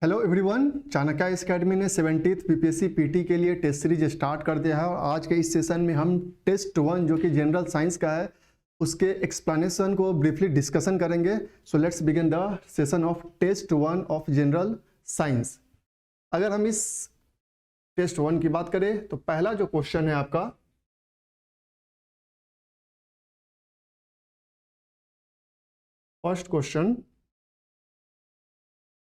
Hello everyone, Chanakya academy ने 70th BPSC PT के लिए टेस्ट सीरीज स्टार्ट कर दिया है और आज के इस सेशन में हम टेस्ट 1 जो कि जनरल साइंस का है उसके एक्सप्लेनेशन को ब्रीफली डिस्कशन करेंगे। So let's begin the session of test 1 of general science. अगर हम इस टेस्ट 1 की बात करें तो पहला जो क्वेश्चन है आपका, first question,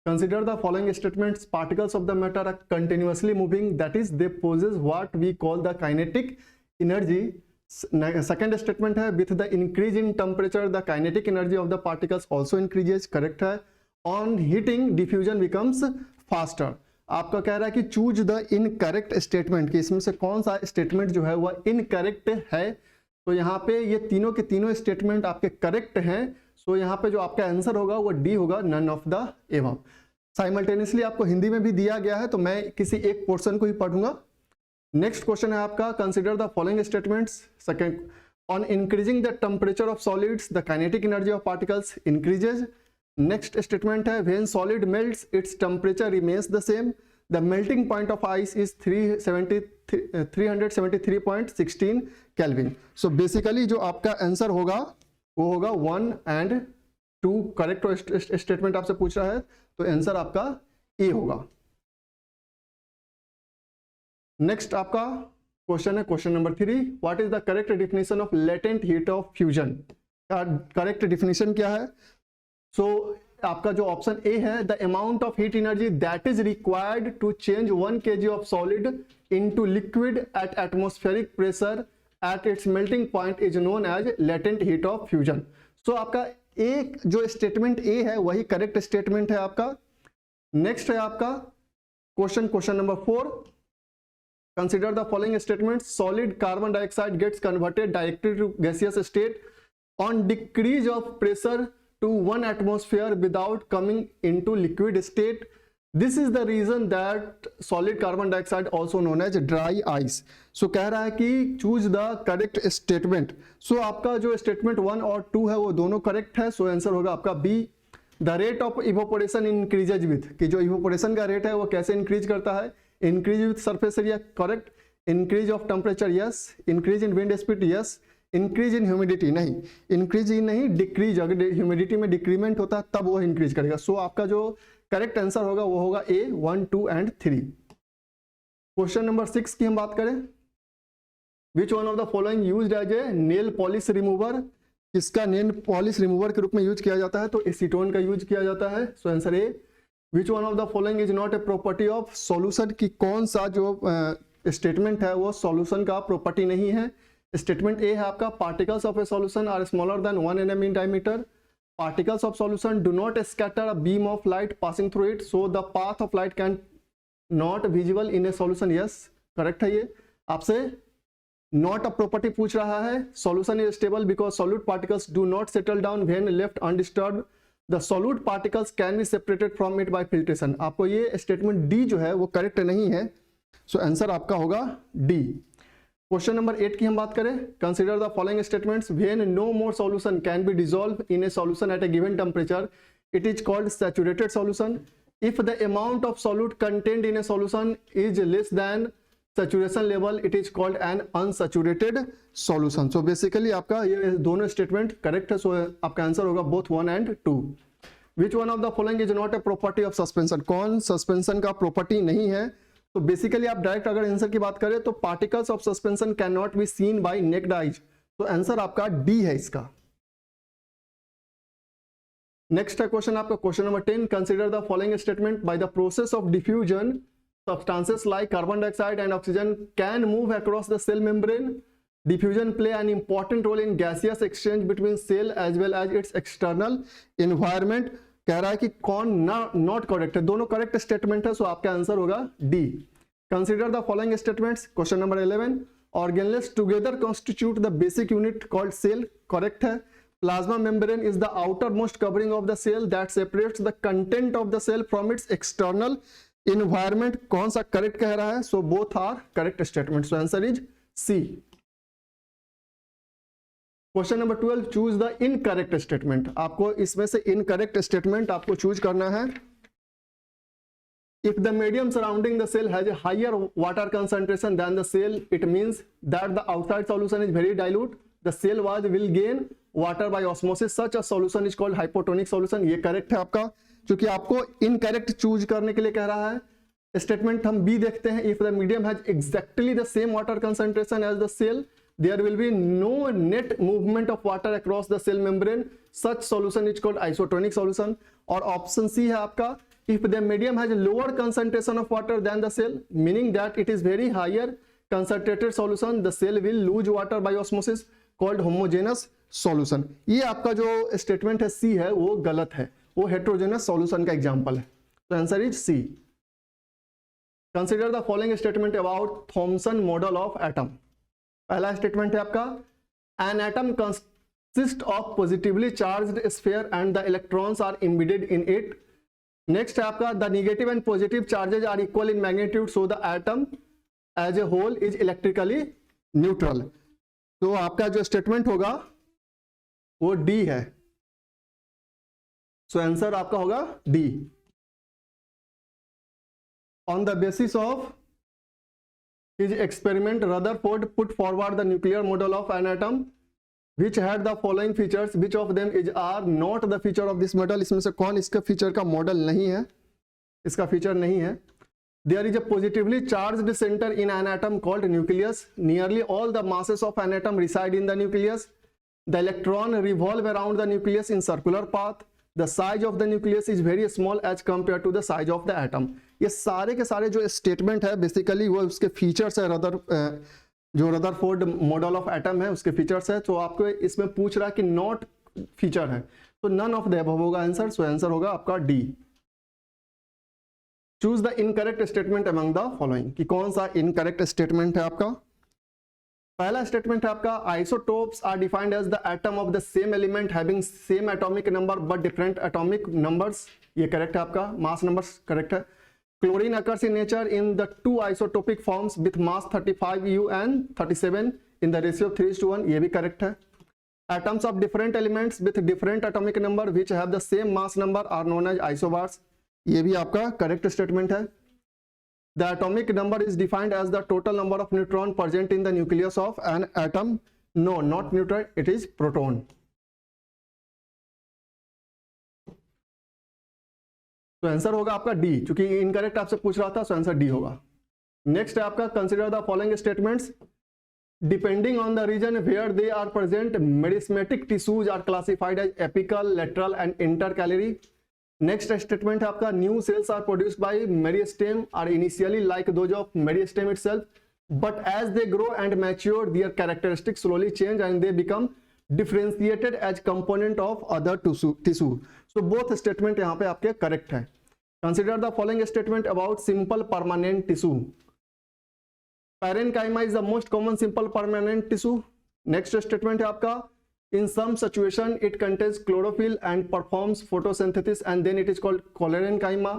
consider the following statements: particles of the matter are continuously moving, that is they possess what we call the kinetic energy. Second statement है, with the increase in temperature the kinetic energy of the particles also increases, correct है. On heating diffusion becomes faster. आपका कह रहा है कि choose the incorrect statement, कि इसमें से कौन सा स्टेटमेंट जो है वह इनकरेक्ट है। तो यहाँ पे ये तीनों के तीनों स्टेटमेंट आपके करेक्ट हैं। सो यहाँ पे जो आपका आंसर होगा वो डी होगा, नन ऑफ द एवं। साइमल्टेनियसली आपको हिंदी में भी दिया गया है तो मैं किसी एक पोर्शन को ही पढ़ूंगा। नेक्स्ट क्वेश्चन है आपका, consider the following statements. Second, on increasing the temperature of solids the kinetic energy of particles increases. Next statement है, when solid melts its temperature remains the same, the melting point of ice is 373.16 kelvin. So basically जो आपका answer होगा वो होगा 1 and 2 correct statement आपसे पूछ रहा है तो आंसर आपका ए होगा। नेक्स्ट आपका क्वेश्चन है question number 3, what is the correct definition of latent heat of fusion. Correct definition क्या है? सो आपका जो ऑप्शन ए है, the amount of heat energy that is required to change 1 kg of solid into liquid at atmospheric pressure at its melting point is known as latent heat of fusion. So आपका एक जो statement A है वही correct statement है आपका। Next है आपका question number 4, consider the following statement. Solid carbon dioxide gets converted directly to gaseous state on decrease of pressure to 1 atmosphere without coming into liquid state. This is the reason that solid carbon dioxide also known as dry ice. So कह रहा है कि choose the correct statement. So आपका जो statement 1 और 2 है वो दोनों correct है। So आंसर होगा आपका B. The rate of evaporation increases with, कि जो evaporation का rate है वो कैसे increase करता है? Increase with surface area, correct. Increase of temperature, yes. Increase in wind speed, yes. Increase in humidity नहीं, इंक्रीज ही नहीं डिक्रीज, अगर ह्यूमिडिटी में डिक्रीमेंट होता है तब वो इंक्रीज करेगा। सो आपका जो करेक्ट आंसर होगा वो होगा ए 1, 2 एंड 3। क्वेश्चन नंबर 6 की हम बात करें, which one of the following used as a nail polish remover. किसका नेल पॉलिश रिमूवर के रूप में यूज किया जाता है? तो एसीटोन का यूज किया जाता है। So answer A. Which one of the following is not a property of solution, की कौन सा जो स्टेटमेंट है वो सॉल्यूशन का प्रॉपर्टी नहीं है। स्टेटमेंट ए है आपका, particles of a solution are smaller than 1 nm in diameter, particles of solution do not scatter a beam of light passing through it, so the path of light can not visible in a solution. Yes, correct है। ये आपसे not a property पूछ रहा है। Solution is stable because solute particles do not settle down when left undisturbed, the solute particles can be separated from it by filtration. आपको ये statement D जो है वो करेक्ट नहीं है। सो आंसर आपका होगा डी। क्वेश्चन नंबर 8 की हम बात करें, consider the following statements. When no more solution can be dissolve in a solution at a given temperature it is called saturated solution. If the amount of solute contained in a solution is less than saturation level it is called an unsaturated solution. So basically आपका ये दोनों statement correct है। So आपका answer होगा both 1 and 2। Which one of the following is not a property of suspension, कौन suspension का property नहीं है? तो बेसिकली आप डायरेक्ट अगर आंसर की बात करें तो particles of suspension can not be seen by naked eyes. तो आंसर आपका डी है इसका। नेक्स्ट है क्वेश्चन आपका question number 10, consider the following statement. By the process of diffusion substances like carbon dioxide and oxygen can move across the cell membrane. Diffusion play an important role in gaseous exchange between cell as well as its external environment. कह रहा है कि कौन not correct है, दोनों correct statement है। So आपका answer होगा D. Consider the following statements. Question number 11, organelles together constitute the basic unit called cell, correct है। Plasma membrane is the outer most covering of the cell that separates the content of the cell from its external environment, कौन सा correct कह रहा है? So both are correct statement. So answer is C. Question number 12, choose the incorrect statement. आपको इसमें से incorrect statement आपको choose करना है। If the medium surrounding the cell has a higher water concentration than the cell, it means that the outside solution is very dilute. The cell wall will gain water by osmosis. Such a solution is called hypotonic solution. ये correct है आपका, क्योंकि आपको incorrect choose करने के लिए कह रहा है. Statement हम B देखते हैं. If the medium has exactly the same water concentration as the cell, there will be no net movement of water across the cell membrane. Such solution is called isotonic solution. और option C है आपका, if the medium has a lower concentration of water than the cell, meaning that it is very higher concentrated solution, the cell will lose water by osmosis, called homogeneous solution. ये आपका जो statement है C है वो गलत है, वो heterogeneous solution का example है. तो answer is C. Consider the following statement about Thomson model of atom. पहला स्टेटमेंट है आपका, an atom consists of positively charged sphere and the electrons are embedded in it. Next है आपका, the negative and positive charges are equal in magnitude, so the atom as a whole is electrically neutral. तो आपका जो statement होगा वो D है. So answer आपका होगा D. On the basis of his experiment Rutherford put forward the nuclear model of an atom which had the following features, which of them are not the feature of this model. इसमें से कौन इसका feature का model नहीं है, इसका feature नहीं है. There is a positively charged center in an atom called nucleus. Nearly all the masses of an atom reside in the nucleus. The electron revolve around the nucleus in circular path. The size of the nucleus is very small as compared to the size of the atom. ये सारे के सारे जो statement है basically वो उसके features है, जो रदरफोर्ड मॉडल ऑफ एटम है उसके फीचर्स है. तो आपको इसमें पूछ रहा है कि नॉट फीचर है, तो नन ऑफ द अबव होगा आंसर. सो आंसर होगा आपका D. Choose the incorrect statement among the following, कि कौन सा इनकरेक्ट स्टेटमेंट है आपका. पहला स्टेटमेंट है आपका, isotopes are defined as the atom of the same element having same atomic number but different atomic numbers. ये करेक्ट है आपका, मास नंबर्स करेक्ट है. Chlorine occurs in nature in the two isotopic forms with mass 35U and 37 in the ratio of 3:1. ये भी correct है. Atoms of different elements with different atomic number which have the same mass number are known as isobars. ये भी आपका correct statement है. The atomic number is defined as the total number of neutron present in the nucleus of an atom. No, not neutron, it is proton. तो answer होगा आपका D, क्योंकि incorrect आपसे पूछ रहा था. सो आंसर डी होगा. नेक्स्ट है आपका, consider the following statements depending on the region where they are present meristematic tissues are classified as apical, lateral and intercalary. Next statement है आपका, new cells are produced by meristem are initially like those of meristem itself, but as they grow and mature their characteristics slowly change and they become differentiated as component of other tissue. So both statement यहाँ पे आपके correct है. Consider the following statement about simple permanent tissue. Parenchyma is the most common simple permanent tissue. Next statement है आपका, in some situation it contains chlorophyll and performs photosynthesis and then it is called parenchyma.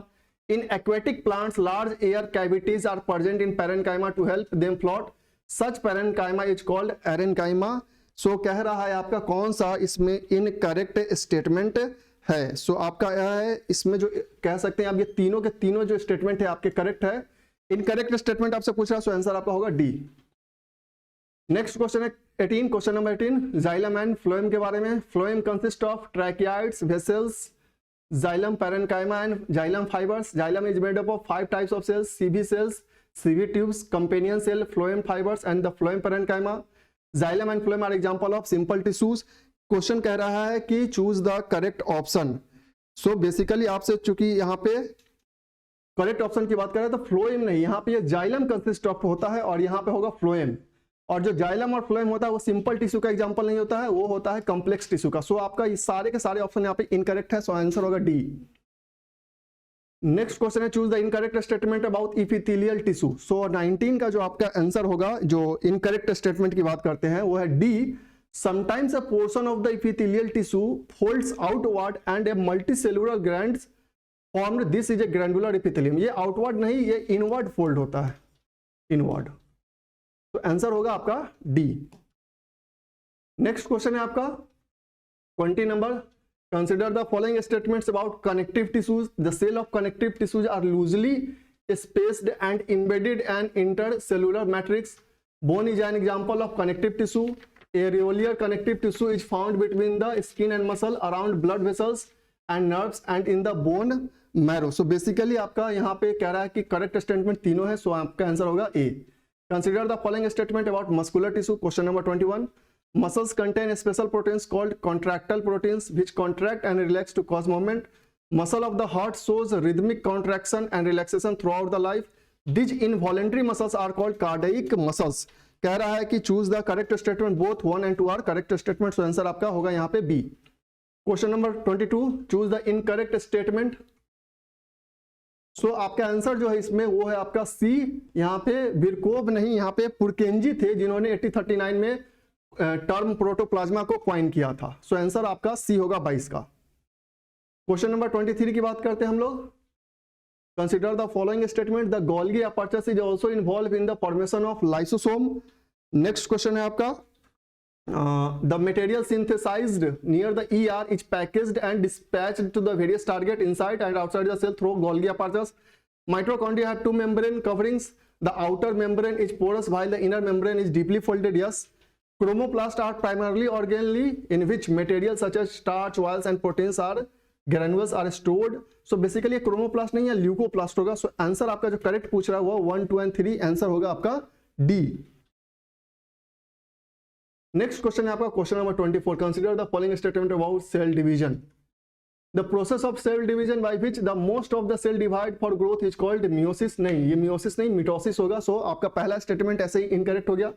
In aquatic plants, large air cavities are present in parenchyma to help them float. Such parenchyma is called parenchyma. सो कह रहा है आपका कौन सा इसमें incorrect statement है. So आपका यह है, इसमें जो कह सकते हैं आप, ये तीनों के तीनों जो स्टेटमेंट है आपके करेक्ट है. इनकरेक्ट स्टेटमेंट आपसे पूछ रहा है, सो आंसर आपका होगा डी. नेक्स्ट क्वेश्चन है 18, question number 18, xylem and phloem के बारे में. Phloem consist of tracheids, vessels, xylem, parenchyma and xylem fibres. Xylem is made up of 5 types of cells, sieve cells, sieve tubes, companion cell, phloem fibres and the phloem parenchyma. Xylem and phloem are example of simple tissues. Question कह रहा है कि choose the correct option. So basically आपसे चूंकि यहाँ पे correct option की बात कर रहे हैं तो फ्लोएम नहीं, यहाँ पे ये जाइलम कंसिस्ट ऑफ होता है और यहाँ पे होगा फ्लोएम. और जो जाइलम और फ्लोएम होता है वो सिंपल टिश्यू का एग्जांपल नहीं होता है, वो होता है कॉम्प्लेक्स टिश्यू का. सो आपका ये सारे के सारे ऑप्शन यहाँ पे इनकरेक्ट है. सो आंसर होगा डी. नेक्स्ट क्वेश्चन है, choose the incorrect statement about epithelial tissue. So 19 का जो आपका आंसर होगा, जो इनकरेक्ट स्टेटमेंट की बात करते हैं, वो है D. Sometimes a portion of the epithelial tissue folds outward and a multicellular glands formed. This is a glandular epithelium. ये आउटवर्ड नहीं, ये इनवर्ड फोल्ड होता है, इनवर्ड. तो आंसर होगा आपका डी. नेक्स्ट क्वेश्चन है आपका 20 number, Consider the following statements about connective tissues. The cell of connective tissues are loosely spaced and embedded in intercellular matrix. Bone is an example of connective tissue. Areolar connective tissue is found between the skin and muscle, around blood vessels and nerves and in the bone marrow. So basically आपका यहाँ पे कह रहा है कि correct statement तीनों है, so आपका आंसर होगा A. Consider the following statement about muscular tissue. Question number 21. Muscles contain special proteins called contractile proteins which contract and relax to cause movement. Muscle of the heart shows rhythmic contraction and relaxation throughout the life. These involuntary muscles are called cardiac muscles. कह रहा है कि choose the correct statement. Both 1 and 2 are correct statements. So answer आपका होगा यहाँ पे B. Question number 22. Choose the incorrect statement. So आपका answer जो है इसमें वो है आपका C. यहाँ पे विरकोव नहीं, यहाँ पे पुरकेंजी थे जिन्होंने 1839 में टर्म प्रोटोप्लाज्मा को क्वाइन किया था. सो आंसर आपका सी होगा 22 का. क्वेश्चन नंबर 23 की बात करते हैं हम लोग. Consider the following statement. The Golgi apparatus is also involve in the formation of lysosome. Next question है आपका. The material synthesized near the ER is packaged and dispatched to the various target inside and outside the cell through Golgi apparatus. Mitochondria have two membrane coverings. The outer membrane is porous while the inner membrane is deeply folded. Yes. Chromoplasts are primarily organelles in which materials such as starch, oils and proteins are granules are stored. So basically ये chromoplast नहीं है, leucoplast होगा. So answer आपका जो correct पूछ रहा है वो 1, 2 and 3 आंसर होगा आपका D. नेक्स्ट क्वेश्चन है आपका question number 24. Consider the following statement about cell division. The process of cell division by which the most of the cell divide for growth is called meiosis. नहीं, ये meiosis नहीं, mitosis होगा. So आपका पहला statement ऐसे ही incorrect हो गया.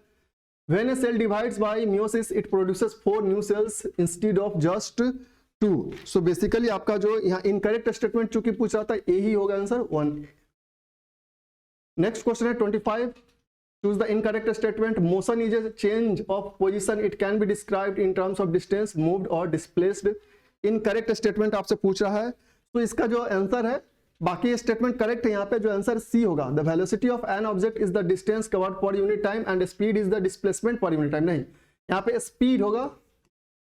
When a cell divides by meiosis, it produces 4 new cells instead of just 2. So basically आपका जो यहाँ इनकरेक्ट स्टेटमेंट चूंकि पूछ रहा था, यही होगा आंसर 1. नेक्स्ट क्वेश्चन है 25. Choose the incorrect statement. Motion is a change of position. It can be described in terms of distance, moved or displaced. Incorrect statement आपसे पूछ रहा है. तो इसका जो आंसर है, बाकी स्टेटमेंट करेक्ट है. यहाँ पे जो आंसर सी होगा, the velocity of an object is the distance covered per unit time and speed is the displacement per unit time. नहीं, यहाँ पे स्पीड होगा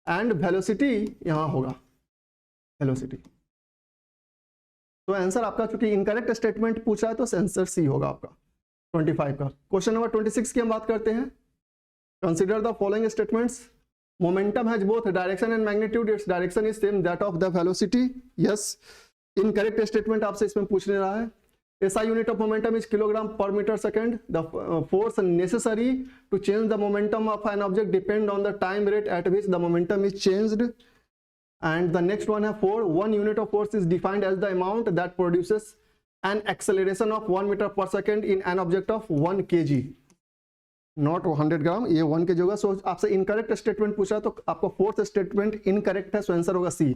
एंड वेलोसिटी यहाँ होगा वेलोसिटी. तो आंसर आपका चूंकि इनकरेक्ट स्टेटमेंट पूछा है तो आंसर सी होगा आपका 25 का. क्वेश्चन नंबर 26 की हम बात करते हैं. Consider the following statements. Momentum has both direction and magnitude. Its direction is same that of the velocity. Yes. Incorrect statement आपसे इसमें पूछने रहा है. SI unit of momentum is kilogram per meter second. The force necessary to change the momentum of an object depend on the time rate at which the momentum is changed. And the next one है 4. One unit of force is defined as the amount that produces an acceleration of 1 meter per second in an object of 1 kg. Not 100 ग्राम, ये 1 के होगा. सो आपसे incorrect statement पूछा तो आपका fourth statement incorrect है. So answer होगा C.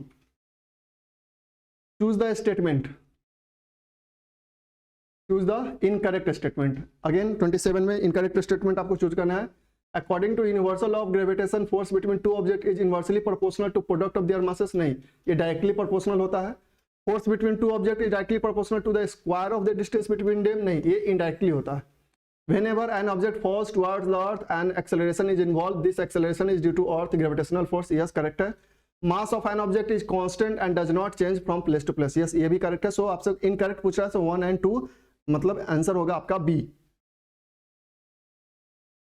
Choose the statement. Choose the incorrect statement. Again 27 में इनकरेक्ट स्टेटमेंट आपको चूज करना है. According to universal of gravitation force between two object is inversely proportional to product of their masses. नहीं, ये directly proportional होता है. Force between two object is directly proportional to the square of the distance between them. नहीं, ये indirectly होता है. Whenever an object falls towards the earth and acceleration is involved, this acceleration is due to earth gravitational force. Yes, correct है. Mass of an object is constant and does not change from place to place. Yes, ये भी correct है. So आपसे incorrect पूछ रहा है. So 1 and 2 मतलब answer होगा आपका B.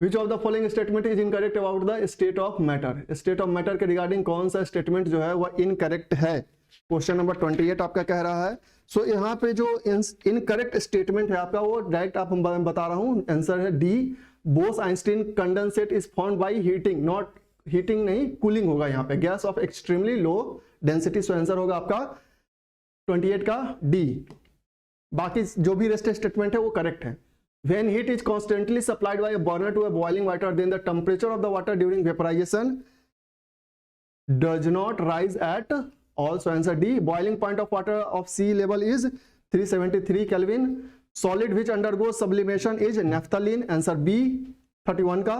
Which of the following statement is incorrect about the state of matter? State of matter के रिगार्डिंग कौन सा स्टेटमेंट जो है वह इनकरेक्ट है? क्वेश्चन नंबर 28 आपका कह रहा है. सो यहाँ पे जो इनकरेक्ट स्टेटमेंट है आपका वो डायरेक्ट आप बता रहा हूँ. आंसर है D. Bose Einstein condensate is found by heating. Not heating नहीं, कूलिंग होगा यहाँ पे. Gas off extremely low density. सो आंसर होगा आपका 28 का डी. बाकी जो भी रेस्ट स्टेटमेंट है वो करेक्ट है. When heat is constantly supplied by a burner to a boiling water, then the temperature of the water during vaporization does not rise at all. So answer D. Boiling point of water of sea level is 373 Kelvin. Solid which undergoes sublimation is naphthalene. Answer B. 31 का.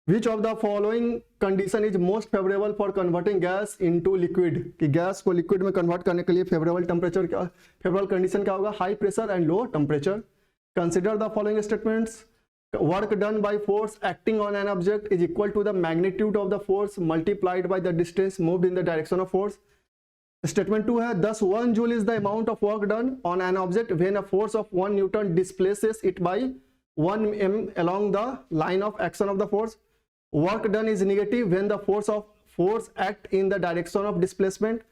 Which of the following condition is most favorable for converting gas into liquid? कि gas को liquid में convert करने के लिए favourable temperature क्या, favourable condition क्या होगा? High pressure and low temperature. Consider the following statements. work done by force acting on an object is equal to the magnitude of the force multiplied by the distance moved in the direction of force. Statement 2 है, thus 1 joule is the amount of work done on an object when a force of 1 Newton displaces it by 1 m along the line of action of the force. Work done is negative when the force act in the direction of displacement.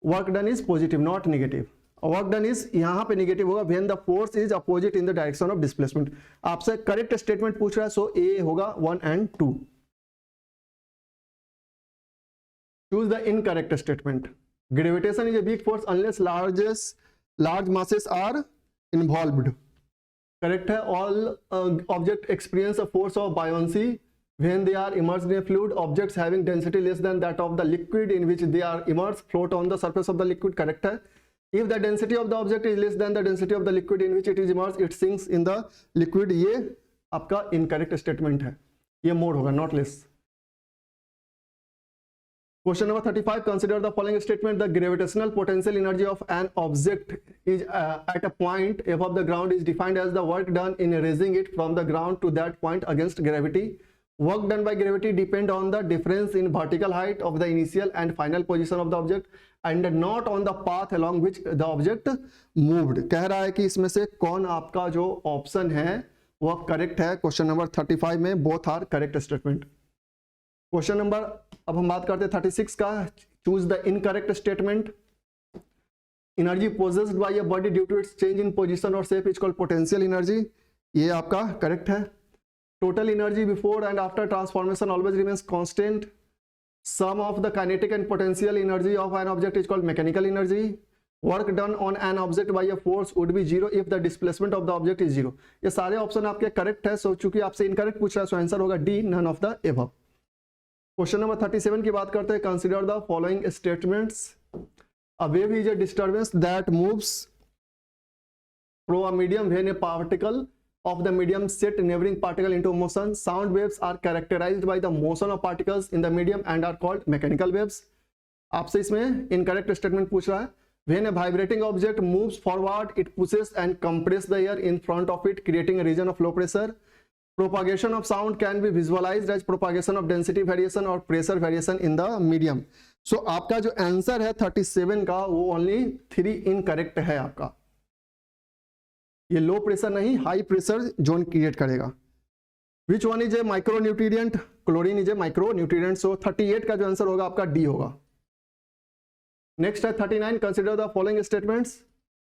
Work done is positive, not negative. Work done is यहाँ पे negative होगा when the force is opposite in the direction of displacement. आपसे correct statement पूछ रहा है, so A होगा 1 and 2. Choose the incorrect statement. Gravitation is a weak force unless large masses are involved. Correct है. All object experience a force of buoyancy when they are immersed in a fluid. Objects having density less than that of the liquid in which they are immersed float on the surface of the liquid. Correct है. If the density of the object is less than the density of the liquid in which it is immersed, it sinks in the liquid. ये आपका incorrect statement है. ये more होगा, not less. Question number 35. Consider the following statement. The gravitational potential energy of an object is at a point above the ground is defined as the work done in raising it from the ground to that point against gravity. Work done by gravity depend on the difference in vertical height of the initial and final position of the object and not on the path along which the object moved. कह रहा है कि इसमें से कौन आपका जो option है वह करेक्ट है. क्वेश्चन नंबर 35 में both are correct statement. Question number अब हम बात करते हैं 36 का. Choose the incorrect statement. Energy possessed by a body due to its change in position और shape is called potential energy. ये आपका करेक्ट है. Total energy before and after transformation always remains constant. Sum of the kinetic and potential energy of an object is called mechanical energy. Work done on an object by a force would be zero if the displacement of the object is zero. ये सारे option आपके correct है. सो चूंकि आपसे incorrect पूछ रहा है so answer होगा D, none of the above. Question number 37 की बात करते हैं. Consider the following statements. A wave is a disturbance that moves through a medium when a particle of the medium set neighboring particle into motion. Sound waves are characterized by the motion of particles in the medium and are called mechanical waves. आपसे इसमें incorrect statement पूछ रहा है. When a vibrating object moves forward, it pushes and compresses the air in front of it, creating a region of low pressure. Propagation of sound can be visualized as propagation of density variation or pressure variation in the medium. So आपका जो answer है 37 का वो only 3 incorrect है आपका. ये low pressure नहीं high pressure zone create करेगा. Which one is a micro nutrient? Chlorine is a micro nutrient. So 38 का जो आंसर होगा आपका डी होगा. नेक्स्ट है 39. Consider the following statements.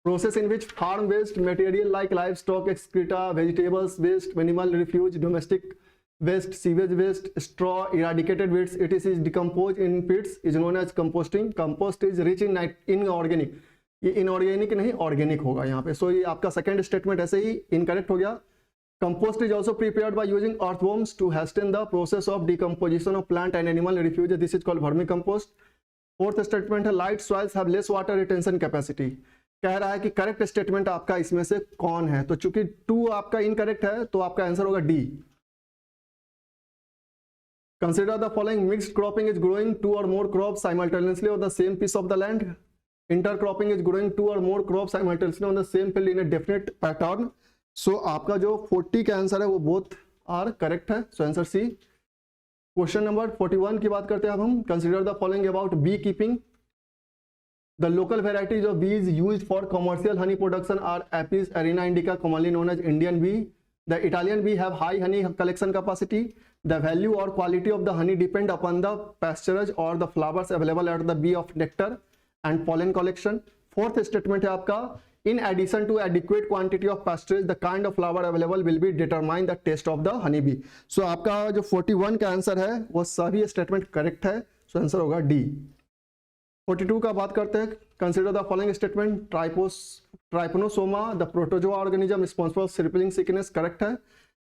Process in which farm waste material like livestock excreta vegetables waste animal refuse domestic waste sewage waste straw eradicated waste it is decompose in pits is known as composting. Compost is rich in organic. ये inorganic नहीं organic होगा यहाँ पे. सो ये आपका second statement ऐसे ही incorrect हो गया. Compost is also prepared by using earthworms to hasten the process of decomposition of plant and animal refuse. This is called vermicompost. Fourth statement है light soils have less water retention capacity. कह रहा है कि correct statement आपका इसमें से कौन है. तो चूंकि 2 आपका इनकरेक्ट है तो आपका आंसर होगा D. Consider the following. Mixed cropping is growing 2 or more crops simultaneously on the same piece of the land. Intercropping is growing 2 or more crops simultaneously on the same field in a definite pattern. So आपका जो 40 का answer है वो both are correct है. So answer C. Question number 41 की बात करते हैं अब हम. Consider the following about beekeeping. The local varieties of bees used for commercial honey production are Apis cerana indica commonly known as Indian bee. The Italian bee have high honey collection capacity. The value और quality of the honey depend upon the pasturage और the flowers available at the bee of nectar and pollen collection. Fourth statement है आपका. In addition to adequate quantity of pasturage, the kind of flower available will be determine the taste of the honey bee. So आपका जो 41 का answer है वो सभी statement correct है. So answer होगा डी. 42 का बात करते हैं. Consider the following statement. Trypanosoma, the protozoa organism responsible for crippling sickness, correct है.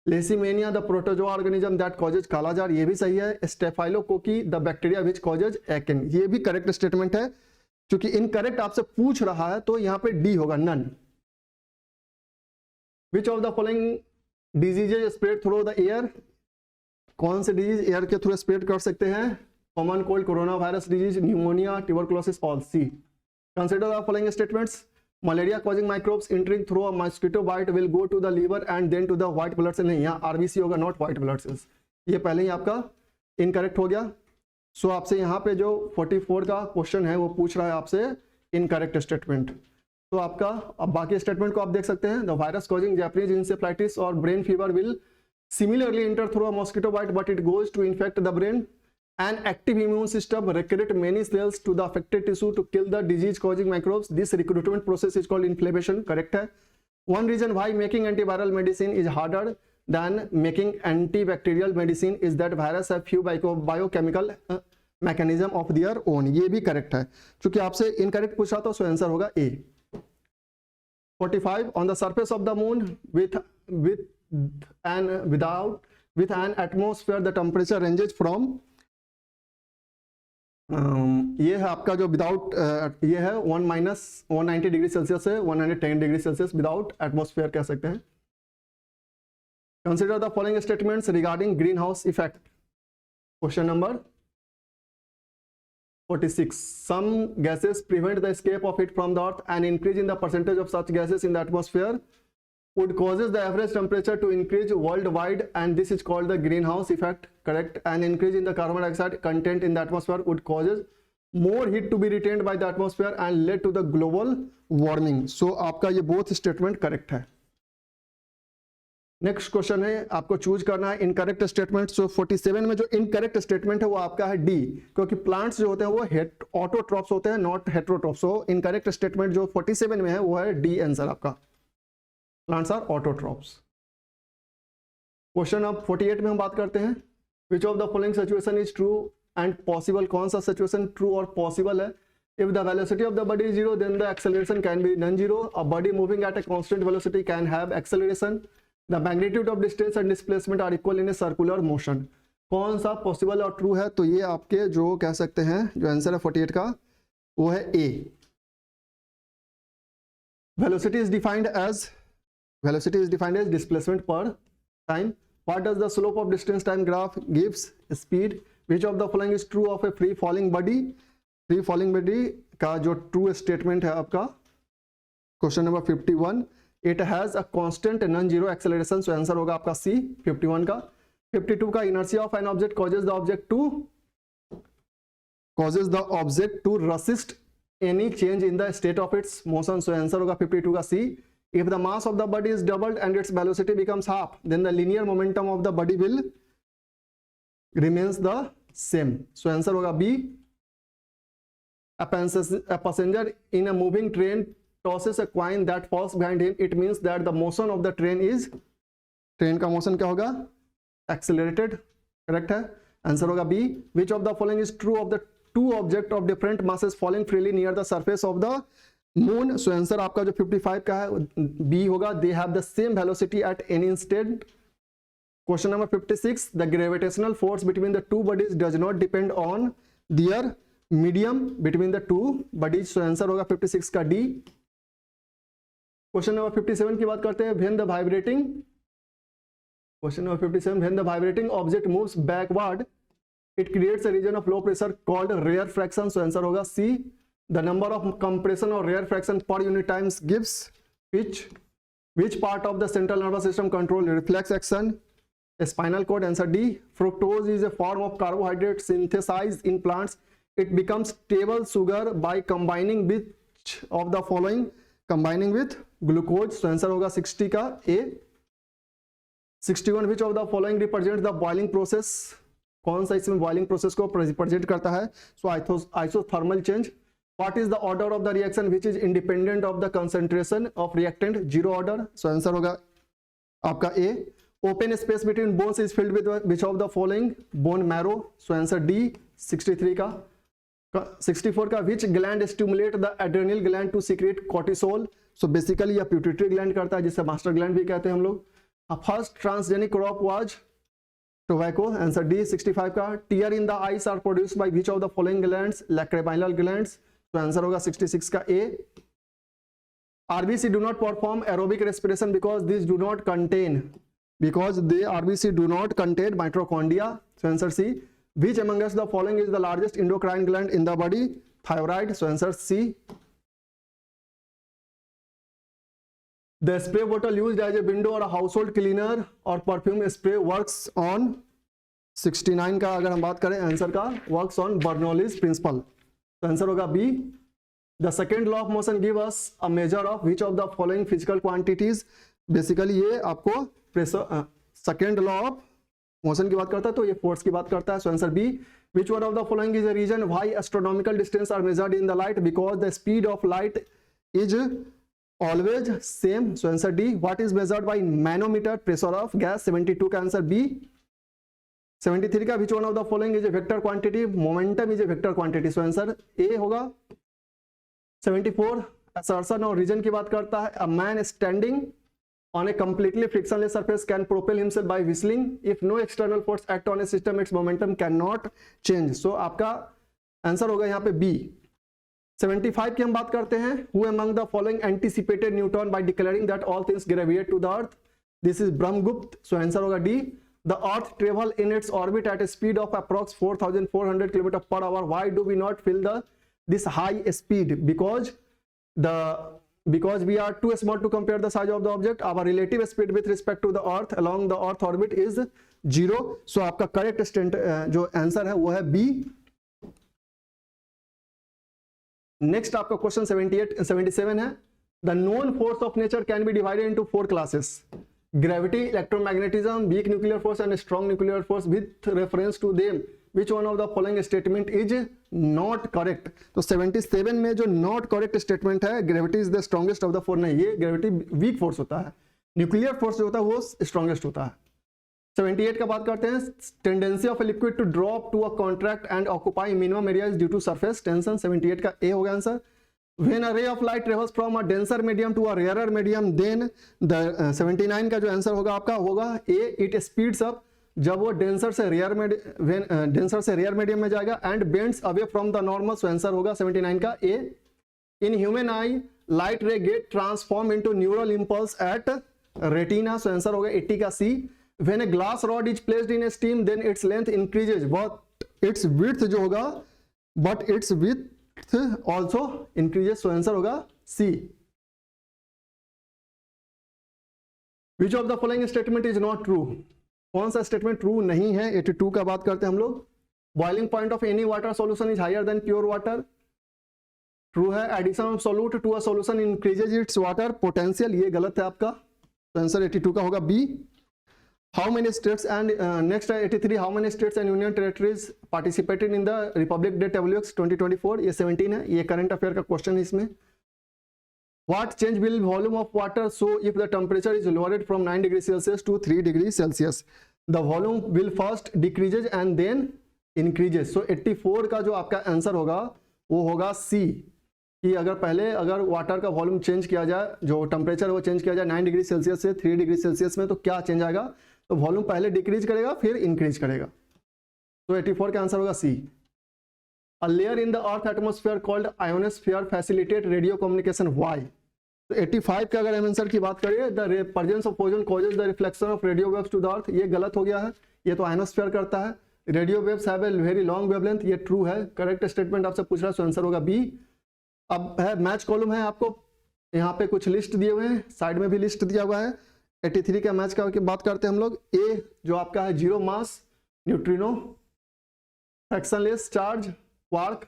Leishmania, the protozoa organism that causes कालाजार, ये भी सही है. Staphylococcus, the bacteria which causes acne, ये भी करेक्ट स्टेटमेंट है. क्योंकि इनकरेक्ट आपसे पूछ रहा है तो यहां पे डी होगा, none. Which of the following diseases spread through the air. कौन से डिजीज एयर के थ्रू स्प्रेड कर सकते हैं? Common cold, corona virus disease, pneumonia, tuberculosis, all. C. Consider the following statements. Malaria causing microbes entering through a mosquito bite will go to the liver and then to the white blood cell, नहीं यहाँ RBC होगा, not white blood cells, ये पहले ही आपका incorrect हो गया। सो आपसे यहाँ पे जो 44 का क्वेश्चन है वो पूछ रहा है आपसे इनकरेक्ट स्टेटमेंट। तो आपका अब बाकी स्टेटमेंट को आप देख सकते हैं, the virus causing Japanese encephalitis और brain fever will similarly enter through a mosquito bite but it goes to infect the brain and active immune system recruit many cells to the affected tissue to kill the disease causing microbes, this recruitment process is called inflammation, correct है। One reason why making antiviral medicine is harder than making antibacterial medicine is that virus have few biochemical mechanism of their own, ये भी correct है। चूंकि आपसे incorrect पूछा तो answer होगा ए। 45 on the surface of the moon with an atmosphere the temperature ranges from ये है आपका जो विदाउट ये है 190 डिग्री सेल्सियस से 110 डिग्री सेल्सियस विदाउट एटमोस्फेयर कह सकते हैं। Consider the following statements regarding greenhouse effect. Question number 46. Some gases prevent the escape of heat from the earth. An increase in the percentage of such gases in the atmosphere would causes the average temperature to increase worldwide, and this is called the greenhouse effect. Correct. An increase in the carbon dioxide content in the atmosphere would causes more heat to be retained by the atmosphere and lead to the global warming. So आपका ये both statement correct है। Next question है, आपको choose करना है incorrect statement. सो 47 में जो incorrect statement है वो आपका है डी, क्योंकि प्लांट्स जो होते हैं वो ऑटोट्रॉप्स होते हैं, not heterotrophs. So incorrect statement जो 47 में है वो है डी आंसर आपका, प्लांट्स आर ऑटोट्रॉप्स। क्वेश्चन अब 48 में हम बात करते हैं, विच of the following situation is true and possible, कौन सा सिचुएशन ट्रू और पॉसिबल है। If the velocity of the body is 0, then the acceleration can be non-zero. A body moving at a constant velocity can have acceleration. The magnitude of distance and displacement are equal in a circular motion. कौन सा possible और true है, तो ये आपके जो कह सकते हैं जो आंसर है 48 का वो है ए। Velocity is defined as displacement per time. What does the slope of distance time graph gives? Speed. Which of the following is true of a free falling body? Free falling body का जो true statement है आपका question number 51, it has a constant non zero acceleration, so answer होगा आपका C 51 का। 52 का inertia of an object causes the object to resist any change in the state of its motion, so answer होगा 52 का C. If the mass of the body is doubled and its velocity becomes half, then the linear momentum of the body will remains the same, so answer होगा B. A passenger in a moving train tosses a coin that falls behind him. It means that the motion of the train is, train का motion क्या होगा, accelerated, correct है, answer होगा B। Which of the following is true of the two objects of different masses falling freely near the surface of the moon? So answer आपका जो 55 का है B होगा, they have the same velocity at any instant. Question number 56, the gravitational force between the two bodies does not depend on their medium between the two bodies, so answer होगा 56 का D. Question number 57 की बात करते हैं, when the vibrating object moves backward it creates a region of low pressure called rarefaction, so answer होगा C. The number of compression और rarefaction per unit times gives which part of the central nervous system control reflex action? Spinal cord, answer D। Fructose is a form of carbohydrate synthesized in plants. It becomes table sugar by combining which of the following? Combining with glucose, so answer होगा 60 का A। 61, which of the following represents the boiling process? कौन सा इसमें boiling process को represent करता है? So isothermal change। What is the order of the reaction which is independent of the concentration of reactant? Zero order, so answer होगा आपका A। Open space between bones is filled with which of the following? Bone marrow, so answer D 63 का। 64 का which gland stimulate the adrenal gland to secrete cortisol, so basically यह pituitary gland करता है जिसे master gland भी कहते हैं हम लोग। First transgenic crop was tobacco, answer D 65 का। Tear in the eyes are produced by which of the following glands? Lacrimal glands, तो आंसर होगा 66 का A. RBC do not perform aerobic respiration because this do not contain, because they RBC do not contain mitochondria, so answer C। Which among us the following is the largest endocrine gland in the body? Thyroid, so answer C। The spray बोतल used as a window or household cleaner or perfume spray works on 69 का अगर हम बात करें answer का, works on Bernoulli's principle, तो answer होगा B. The second law of motion give us a measure of which of the following physical quantities, basically ये आपको pressure, second law of motion की बात करता है तो ये फोर्स की बात करता है, so answer B. Which one of the following is a reason why astronomical distance are measured in the light? Because the speed of light is always same. So answer D. What is measured by manometer? Pressure of gas. 72 का answer B। 73 का which one of the following is a vector quantity? Momentum is a vector quantity. So answer A होगा। 74 assertion और reason की बात करता है, a man standing on a completely frictionless surface can propel himself by whistling. If no external force act on a system, its momentum cannot change. So आपका answer होगा यहाँ पे B। 75 की हम बात करते हैं, who among the following anticipated Newton by declaring that all things gravitate to the earth? This is Brahmagupta. So answer होगा D। The earth travel in its orbit at a speed of approx 4,400 km per hour. Why do we not feel this high speed? Because we are too small to compare the size of the object. Our relative speed with respect to the earth along the earth orbit is 0. So आपका correct जो answer है वो है B. Next आपका question 77 है, the known force of nature can be divided into 4 classes, gravity, electromagnetism, weak nuclear force and strong nuclear force. With reference to them which one of the following statement is not correct? तो 77 में जो not correct statement है, gravity is the strongest of the four, नहीं, ये gravity weak force होता है, nuclear force जो होता है वो स्ट्रॉन्गेस्ट होता है। 78 का बात करते हैं, tendency of a liquid to drop to a contract and occupy minimum area is due to surface tension. 78 का ए होगा answer. When a ray of light travels from a denser medium to a rarer medium, then the 79 का जो answer होगा आपका होगा ए, it speeds up, जब वो denser से रेयर मीडियम में जाएगा, and bends away from the normal. So answer होगा 79 का A. In human eye light ray get transform into neural impulse at retina. So answer होगा 80 का C. When a glass rod is placed in a steam then its length increases, but its width जो होगा, but its width also increases. So answer होगा C. Which of the following statement is not true? कौन सा statement true नहीं है? 82 का बात करते हैं हम लोग। Boiling point of any water solution is higher than pure water, true है। Addition of solute to a solution increases its water potential, ये गलत है आपका, तो आंसर 82 का होगा B. How many states and next है 83, how many states and union territories participated in the republic day WX 2024, ये 17 है, ये करंट अफेयर का क्वेश्चन है इसमें। What change will volume of water so if the temperature is lowered from 9 degrees Celsius to 3 degrees Celsius? The volume will first decreases and then increases. So 84 का जो आपका answer होगा वो होगा सी, कि अगर वाटर का वॉल्यूम चेंज किया जाए, जो टेम्परेचर वो चेंज किया जाए 9 डिग्री सेल्सियस से 3 डिग्री सेल्सियस में, तो क्या चेंज आएगा? तो वॉल्यूम पहले डिक्रीज करेगा फिर इंक्रीज करेगा। तो 84 का आंसर होगा सी। A layer in the earth atmosphere called ionosphere facilitate radio communication. Why? तो 85 का अगर आंसर की बात करिए, the presence of ozone causes the reflection of radio waves to the earth, ये गलत हो गया है, ये तो आयनोस्फीयर करता है। Radio waves have a very long wavelength, ये ट्रू है, करेक्ट स्टेटमेंट आपसे पूछ रहा है, सो आंसर होगा बी। अब है मैच कॉलम है, आपको यहाँ पे कुछ लिस्ट दिए हुए हैं, साइड में भी लिस्ट दिया हुआ है। 83 का मैच का बात करते हैं हम लोग। ए जो आपका है zero mass neutrino, fractionless charge quark,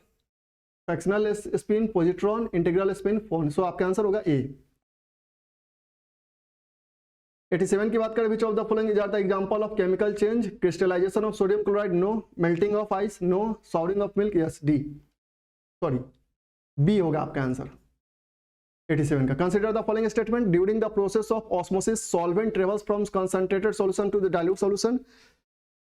fractional spin positron, integral spin photon. So आपका आंसर होगा ए। 87 की बात करें, which of the following is are the example of chemical change? Crystallization of sodium chloride, no. Melting of ice, no. Souring of milk, yes. D, sorry, B होगा आपका answer 87 का। Consider the following statement, during the process of osmosis solvent travels from concentrated solution to the dilute solution,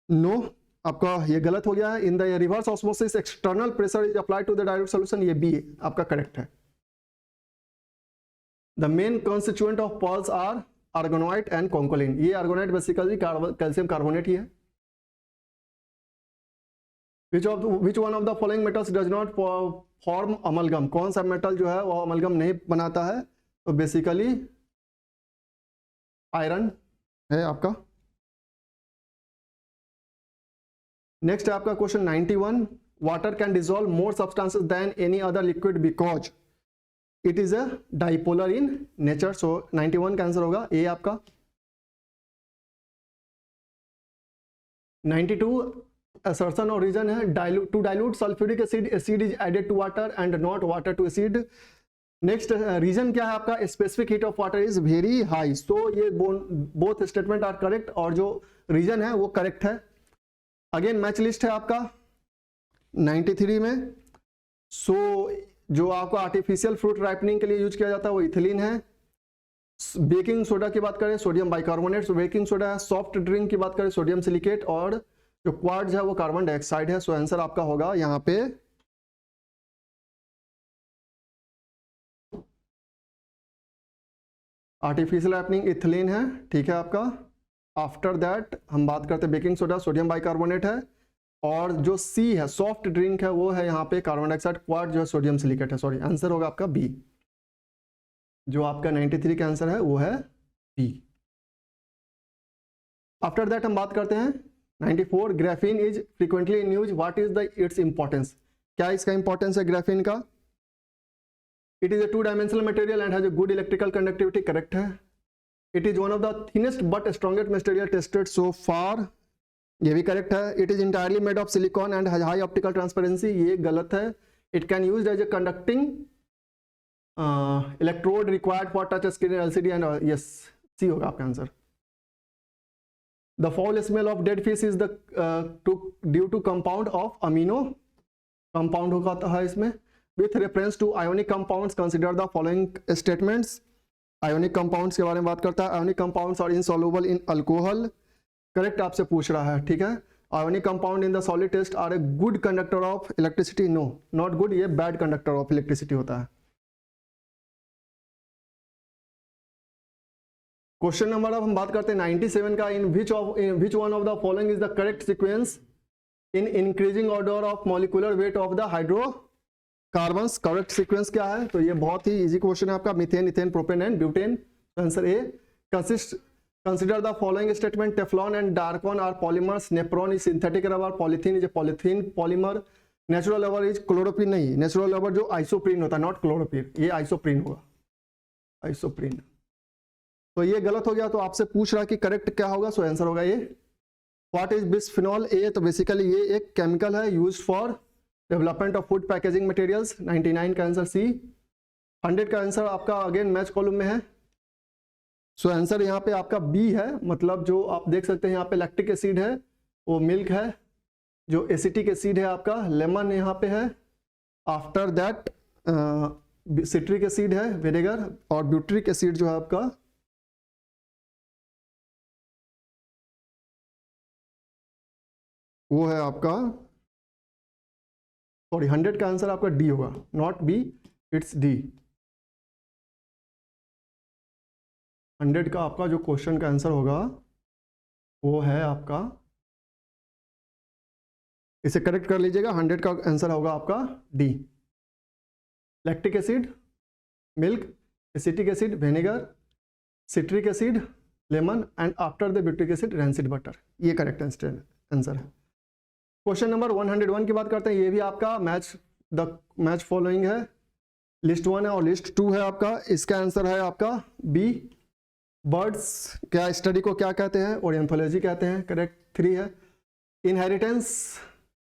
no, आपका ये गलत हो गया है। In the reverse osmosis external pressure is applied to the dilute solution, ये B आपका correct है। The main constituent of pearls are aragonite and conchiolin, ये आर्गोनाइट बेसिकली कैल्शियम कार्बोनेट ही है। Which one of the following metals does not form amalgam, कौन सा metal जो है वो अमलगम नहीं बनाता है? तो बेसिकली आयरन है आपका। नेक्स्ट है आपका question 91, water can dissolve more substances than any other liquid because it is a dipolar in nature. So 91 का आंसर होगा ए आपका। 92 assertion और रीजन है to dilute sulphuric acid, acid is added to water and not water to acid. Next reason क्या है आपका, specific heat of water is very high. So ये both statement are correct और जो रीजन है वो करेक्ट है। अगेन मैच लिस्ट है आपका 93 में। सो जो आपका आर्टिफिशियल फ्रूट राइपनिंग के लिए यूज किया जाता है वो इथिलीन है। बेकिंग सोडा की बात करें सोडियम बाइकार्बोनेट, बेकिंग सोडा है। सॉफ्ट ड्रिंक की बात करें सोडियम सिलिकेट, और जो क्वार्ट्ज है वो कार्बन डाइऑक्साइड है। सो आंसर आपका होगा यहाँ पे आर्टिफिशियल राइपनिंग इथिलीन है, ठीक है आपका। आफ्टर दैट हम बात करते हैं बेकिंग सोडा सोडियम बाइकार्बोनेट है, और जो सी है सॉफ्ट ड्रिंक है वो है यहाँ पे कार्बन डाइऑक्साइड, क्वार्ट्ज जो है सोडियम सिलिकेट है। सॉरी आंसर होगा आपका बी। जो आपका 93 का आंसर है वो है बी। आफ्टर दैट हम बात करते हैं 94 graphene is frequently in use, what is the its importance. क्या इसका इंपॉर्टेंस है ग्राफीन का। It is a two dimensional material and has a good electrical conductivity, correct है। It is one of the thinnest but strongest material tested so far, ये भी correct है। It is entirely made of silicon and has high optical transparency, ये गलत है। It can use as a conducting electrode required for touch screen LCD and yes C होगा आपका answer. The foul smell of dead fish is the due to compound of amino, compound होता है इसमें। With reference to ionic compounds consider the following statements. Ionic compounds के बारे में बात करता है। Ionic compounds are insoluble in alcohol, correct आपसे पूछ रहा है, ठीक है। Ionic compound in the solid test are a good conductor of electricity, no not good, ये बैड कंडक्टर ऑफ इलेक्ट्रिसिटी होता है। क्वेश्चन नंबर अब हम बात करते हैं 97 का। In which one of the following is the correct sequence in increasing order of molecular weight of the hydrocarbons. Correct sequence क्या है, तो ये बहुत ही इजी क्वेश्चन है आपका। Methane, ethane, propane and butane, answer A. Consider the following statement. Teflon and Dacron are polymers, neoprene is synthetic rubber, polythene is a polythene polymer, natural rubber is chloroprene, नहीं natural rubber जो isoprene होता है not chloroprene, ये isoprene होगा, isoprene. तो ये गलत हो गया, तो आपसे पूछ रहा है कि करेक्ट क्या होगा, सो आंसर होगा ये। व्हाट इज बिस्फेनॉल ए, तो बेसिकली ये एक केमिकल है used for development of food packaging materials. 99 का आंसर सी। 100 का आंसर आपका अगेन मैच कॉलम में है। सो आंसर यहाँ पे आपका बी है, मतलब जो आप देख सकते हैं यहाँ पे लैक्टिक एसिड है वो मिल्क है, जो एसिटिक एसिड है आपका लेमन यहाँ पे है। आफ्टर दैट सिट्रिक एसिड है विनेगर, और ब्यूट्रिक एसिड जो है आपका वो है आपका, सॉरी 100 का आंसर आपका डी होगा, नॉट बी, इट्स डी। 100 का आपका जो क्वेश्चन का आंसर होगा वो है आपका, इसे करेक्ट कर लीजिएगा, 100 का आंसर होगा आपका D. Lactic acid, milk, acetic acid, vinegar, citric acid, lemon and after the butyric acid rancid butter, ये करेक्ट आंसर है। क्वेश्चन नंबर 101 की बात करते हैं। ये भी आपका मैच फॉलोइंग है, लिस्ट 1 है और लिस्ट 2 है आपका। इसका आंसर है आपका बी। बर्ड्स क्या स्टडी को क्या कहते हैं, ओरिएंथोलॉजी कहते हैं, करेक्ट 3 है। इनहेरिटेंस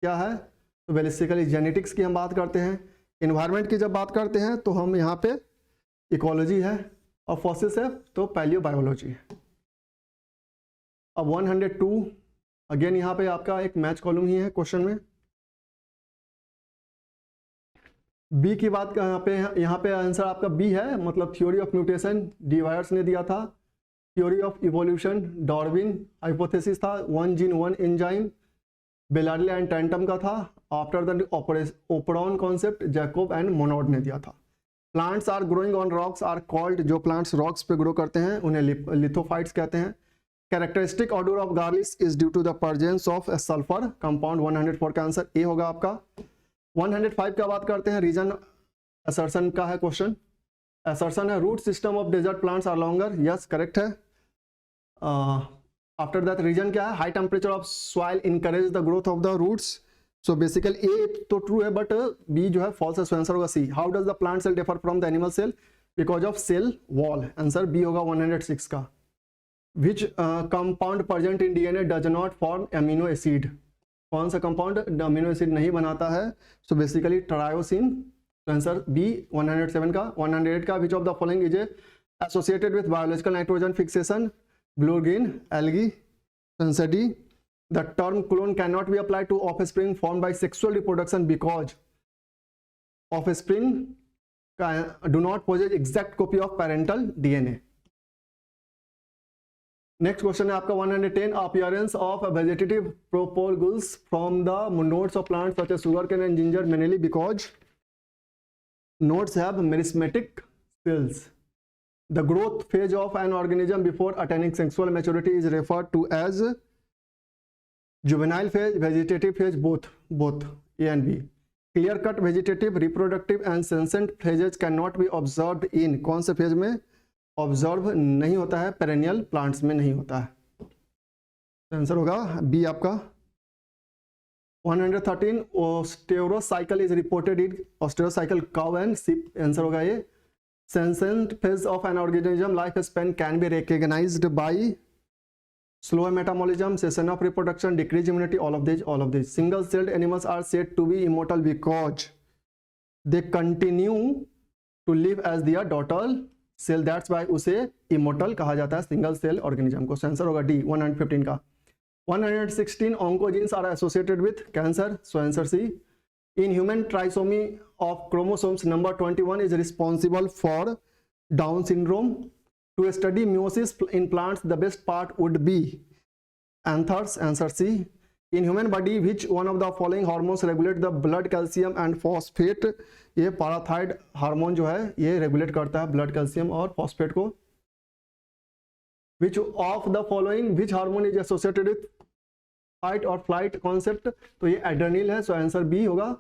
क्या है, तो बेसिकली जेनेटिक्स की हम बात करते हैं। इन्वायरमेंट की जब बात करते हैं तो हम यहाँ पे इकोलॉजी है, और फॉसिल्स है तो पैलियोबायोलॉजी है। अब 102 अगेन यहाँ पे आपका एक मैच कॉलम ही है क्वेश्चन में। बी की बात यहाँ पे आंसर आपका बी है, मतलब थ्योरी ऑफ म्यूटेशन डीवायर्स ने दिया था। Theory of evolution Darwin hypothesis था। 1 gene 1 enzyme Beadle and Tatum का था। After the operon concept Jacob and Monod ने दिया था। Plants are growing on rocks are called, जो प्लांट्स रॉक्स पे ग्रो करते हैं उन्हें लिथोफाइट्स कहते हैं। Characteristic odour of garlic is due to the presence of sulphur compound. 104 का आंसर ए होगा आपका। 105 का बात करते हैं, रीजन असर्शन का है क्वेश्चन। असर्शन है root system of desert plants are longer, yes correct है। आफ्टर दैट रीजन क्या है, high temperature of soil encourage the growth of the roots, so basically A तो ट्रू है बट बी जो है फॉल्स है, so answer होगा C. How does the plant cell differ from the animal cell? Because of cell wall, answer B होगा 106 का। Which compound present in DNA does not form amino acid? कौन सा compound amino acid नहीं बनाता है? So basically tyrosine, answer B 107 का। 108 का, which of the following is associated with biological nitrogen fixation? Blue green algae, answer D. The term clone cannot be applied to offspring formed by sexual reproduction because offspring do not possess exact copy of parental DNA. Next question है आपका 110, appearance of vegetative propagules from the nodes of plants such as sugarcane and ginger mainly because nodes have meristematic cells. The growth phase of an organism before attaining sexual maturity is referred to as juvenile phase, vegetative phase, both A and B. Clear cut vegetative, reproductive and senescent phases cannot be observed in, कौन से phase में observe नहीं होता है? Perennial plants में नहीं होता है। आंसर होगा बी आपका। 113, ओस्टेरोसाइकल इज रिपोर्टेड इन ओस्टेरोसाइकल काउ एंड शिप, आंसर होगा ये। Senescent phase of an organism life span can be recognised by slow metabolism, cessation of reproduction, decreased immunity, all of these. Single celled animals are said to be immortal because they continue to live as their daughter cell, that's why उसे immortal कहा जाता है single cell organism को। Answer होगा D 115 का। 116, oncogenes are associated with cancer, so answer C. In human, trisomy of chromosomes number 21 is responsible for Down syndrome. To study meiosis in plants, the best part would be anthers, answer C. In human body, which one of the following hormones regulate the blood calcium and phosphate? ये पाराथाइड hormone जो है ये regulate करता है blood calcium और phosphate को। Which of the following, which hormone is associated with fight और flight concept? तो ये एड्रेनल है, सो आंसर बी होगा।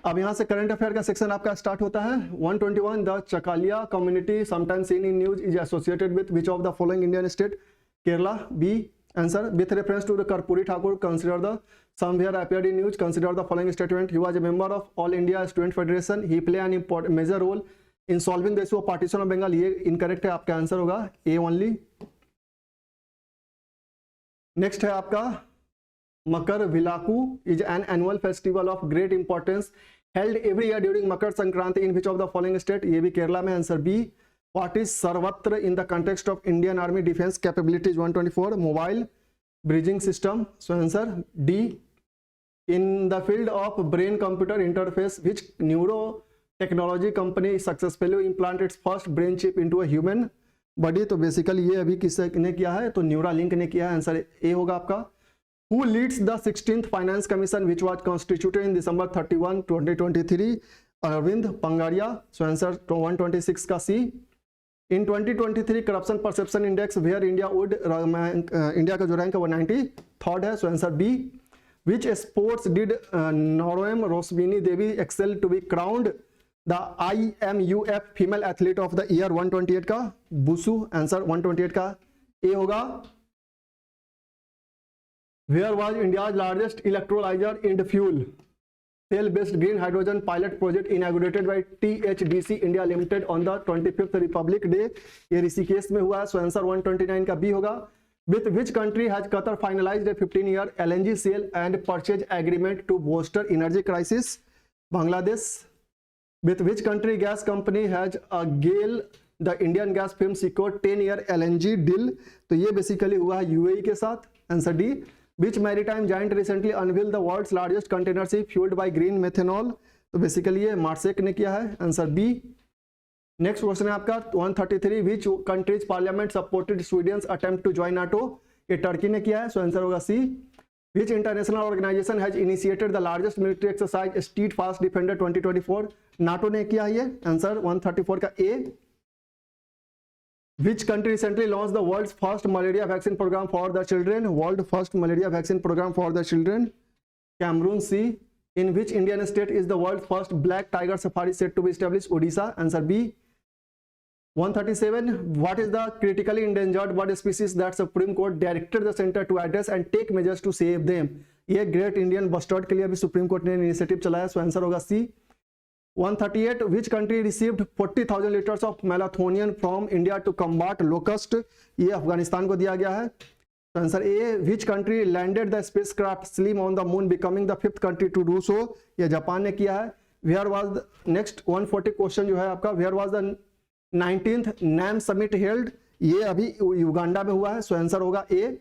अब यहाँ से करंट अफेयर का सेक्शन आपका स्टार्ट होता है। 121, the Chakaliya community sometimes seen in news is associated with which of the following Indian state? Kerala, B answer. With reference to the Karpoori Thakur consider the somewhere appeared in news, consider the following statement. He was a member of All India Student Federation, he play an important major role in solving the issue of partition of Bengal, ये incorrect है, आपका answer होगा A only. Next है आपका मकर विलाकू is an annual festival of great importance held every year during Makar Sankranti in which of the following state? ये भी केरला में, answer B. What is सर्वत्र in the context of Indian Army defense capabilities? 124, mobile bridging system, so answer D। In the field of brain computer interface, which neuro technology company successfully implanted its first brain chip into a human body? तो basically ये अभी किसने किया है? तो Neuralink ने किया है, आंसर ए होगा आपका। Who leads the 16th Finance Commission which was constituted in December 31, 2023? Arvind Pangaria, so answer 126 का C। In 2023 Corruption Perception Index where India would India का जो रैंक है वो 93rd है, so answer B। Which sports did Noram Rosmini Devi excel to be crowned the IMUF Female Athlete of the Year? 128 का बुसु, answer 128 का A होगा। Where was India's largest electrolyzer in fuel cell-based green hydrogen pilot project inaugurated by THDC India Limited on the 25th Republic Day? ये ऋषिकेश में हुआ है, so answer 129 का B होगा। With which country has Qatar finalized a 15-year LNG sale and purchase agreement to bolster energy crisis? Bangladesh। With which country gas company has a GAIL the Indian gas firm secured 10-year LNG deal? तो ये basically हुआ है UAE के साथ, answer D। Which maritime giant recently unveiled the world's largest container ship fueled by green methanol? तो basically ये मार्सेक ने किया है, आंसर बी। नेक्स्ट क्वेश्चन है आपका 133, which country's parliament supported Sweden's attempt to join NATO? ये टर्की ने किया है, सो आंसर होगा सी। Which international organization has initiated the largest military exercise Steadfast Defender 2024? NATO ने किया है ये, आंसर 134 का ए। Which country recently launched the world's first malaria vaccine program for the children? World first malaria vaccine program for the children? Cameroon, C. In which Indian state is the world's first black tiger safari set to be established? Odisha, answer B। 137, what is the critically endangered bird species that Supreme Court directed the center to address and take measures to save them? ये great Indian bustard के लिए अभी supreme court ने initiative चलाया, so answer होगा C. 138 which country received 40,000 litres of malathion from India to combat locust, ये अफगानिस्तान को दिया गया है। Answer A which country landed the spacecraft SLIM on the moon becoming the 5th country to do so, ये Japan ने किया है। Where was next 140 question जो है आपका, where was the 19th NAM summit held, ये अभी युगांडा में हुआ है, सो आंसर होगा ए।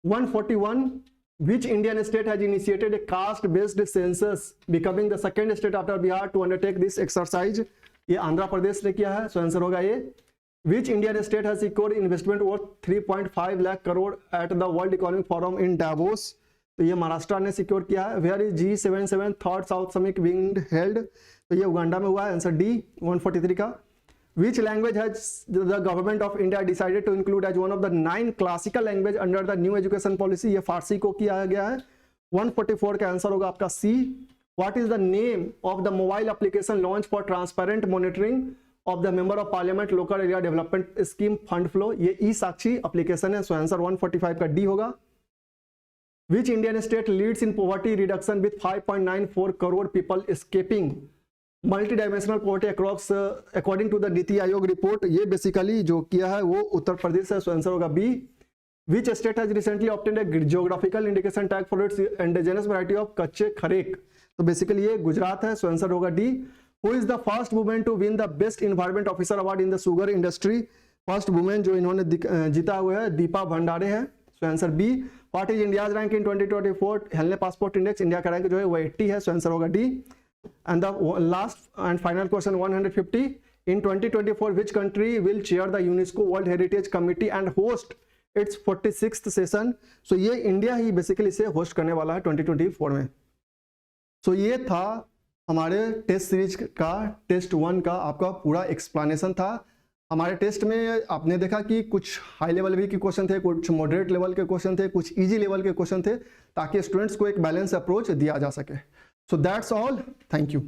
141 which Indian state has initiated a caste based census becoming the second state after Bihar to undertake this exercise, ये आंध्र प्रदेश ने किया है, सो आंसर होगा ए। Which Indian state has secured investment worth 3.5 lakh crore at the World Economic Forum in Davos, तो ये महाराष्ट्र ने secure किया है। Where is G77 third south summit being held, तो ये उगांडा में हुआ है, आंसर डी 143 का। Which language has the government of India decided to include as one of the 9 classical language under the new education policy, ये फारसी को किया गया है। 144 का आंसर होगा आपका सी। What is the name of the mobile application launched for transparent monitoring of the member of parliament local area development scheme fund flow, ये ई साक्षी application है, सो आंसर 145 का डी होगा। Which Indian state leads in poverty reduction with 5.94 crore people escaping multi dimensional poverty across according to the NITI Aayog report, ये basically जो किया है वो उत्तर प्रदेश है, सो आंसर होगा B. Which state has recently obtained a geographical indication tag for its indigenous variety of Kachchhi Kharek, तो basically ये गुजरात है, सो आंसर होगा D. Who is the first women to win the best environment officer award in the sugar industry, first women जो इन्होंने जीता हुआ है दीपा भंडारे है, so answer B. What is India's rank in 2024 हेल्ने पासपोर्ट इंडेक्स, इंडिया का rank जो है वो 80 है, सो आंसर होगा D. And the last and final question 150, in 2024 which country will chair the UNESCO World Heritage Committee and host its 46th session, so ये India ही basically इसे host करने वाला है 2024 में। so ये था हमारे टेस्ट सीरीज का टेस्ट 1 का आपका पूरा एक्सप्लेनेशन था। हमारे टेस्ट में आपने देखा कि कुछ हाई लेवल भी के क्वेश्चन थे, कुछ मॉडरेट लेवल के क्वेश्चन थे, कुछ इजी लेवल के क्वेश्चन थे, ताकि स्टूडेंट्स को एक बैलेंस अप्रोच दिया जा सके। So that's all. Thank you.